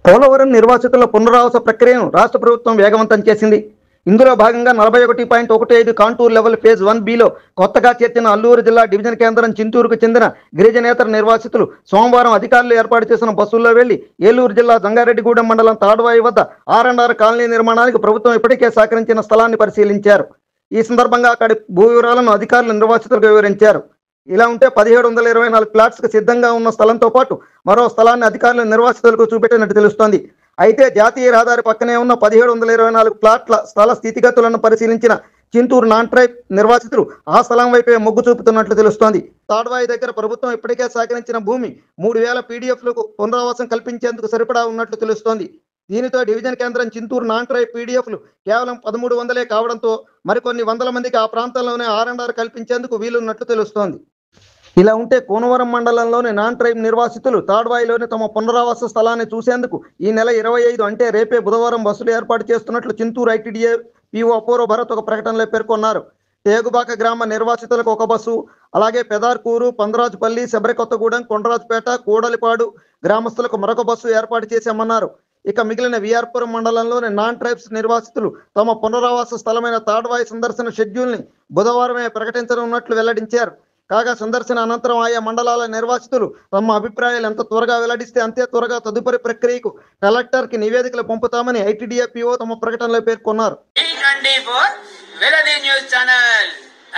పోలవరం నిర్వాసితుల పునరావాస ప్రక్రియను రాష్ట్ర ప్రభుత్వం వేగవంతం చేసింది. ఇందులో భాగంగా 41.15 కాంటూర్ లెవెల్ ఫేజ్ 1బిలో కొత్తగా చేర్చిన అల్లూరు జిల్లా డివిజన్ కేంద్రం చింతూరుకు చెందిన గిరిజనేతర నిర్వాసితులు సోమవారం అధికారులు ఏర్పాటు చేసిన బస్సుల్లో వెళ్లి ఏలూరు జిల్లా జంగారెడ్డిగూడెం మండలం తాడ్వాయి వద్ద R&R కాలనీ నిర్మాణానికి ప్రభుత్వం ఇప్పటికే సహకరించిన స్థలాన్ని పరిశీలించారు. ఈ సందర్భంగా అక్కడి భూ వివరాలను అధికారులు నిర్వాసితులకు వివరించారు. ఇలా ఉంటే 1724 ప్లాట్స్కు సిద్ధంగా ఉన్న స్థలంతో పాటు మరో స్థలాన్ని అధికారులు నిర్వాసితులకు చూపెట్టినట్టు తెలుస్తోంది. అయితే జాతీయ రహదారి పక్కనే ఉన్న 1724 ప్లాట్ల స్థల స్థితిగతులను పరిశీలించిన చింతూరు నాన్ ట్రైబ్ నిర్వాసితులు ఆ స్థలం వైపే మొగ్గు చూపుతున్నట్లు తెలుస్తోంది. తాడ్వాయి దగ్గర ప్రభుత్వం ఇప్పటికే సేకరించిన భూమి 3000 పీడీఎఫ్లకు పునరావాసం కల్పించేందుకు సరిపడా ఉన్నట్లు తెలుస్తోంది. దీనితో డివిజన్ కేంద్రం చింతూరు నాన్ ట్రైబ్ పీడీఎఫ్లు కేవలం 1300 కావడంతో మరికొన్ని వందల మందికి ఆ ప్రాంతంలోనే R&R కల్పించేందుకు వీలున్నట్లు తెలుస్తోంది. ఇలా ఉంటే కూనవరం మండలంలోని నాన్ ట్రైబ్ నిర్వాసితులు తాడ్వాయిలోని తమ పునరావాస స్థలాన్ని చూసేందుకు ఈ నెల 25 అంటే రేపే బుధవారం బస్సులు ఏర్పాటు చేస్తున్నట్లు చింతూరు ఐటీడీఏ పీఓ అపూర్వ భరత్ ఒక ప్రకటనలో పేర్కొన్నారు. తేగుబాక గ్రామ నిర్వాసితులకు ఒక బస్సు, అలాగే పెదార్కూరు, పందరాజుపల్లి, శబరికొత్తగూడెం, కొండరాజుపేట, కూడలిపాడు గ్రామస్తులకు మరొక బస్సు ఏర్పాటు చేశామన్నారు. ఇక మిగిలిన విఆర్పురం మండలంలోని నాన్ ట్రైబ్స్ నిర్వాసితులు తమ పునరావాస స్థలమైన తాడ్వాయి సందర్శన షెడ్యూల్ని బుధవారమే ప్రకటించనున్నట్లు వెల్లడించారు. కాగా సందర్శన అనంతరం ఆయా మండలాల నిర్వాసితులు తమ అభిప్రాయాలు ఎంత త్వరగా వెల్లడిస్తే అంతే త్వరగా తదుపరి ప్రక్రియకు కలెక్టర్కి నివేదికలు పంపుతామని ఐటీడీఏ పీఓ తమ ప్రకటనలో పేర్కొన్నారు.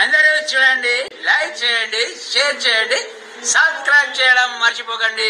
అందరూ చూడండి, లైక్ చేయండి, షేర్ చేయండి, సబ్స్క్రైబ్ చేయడం మర్చిపోకండి.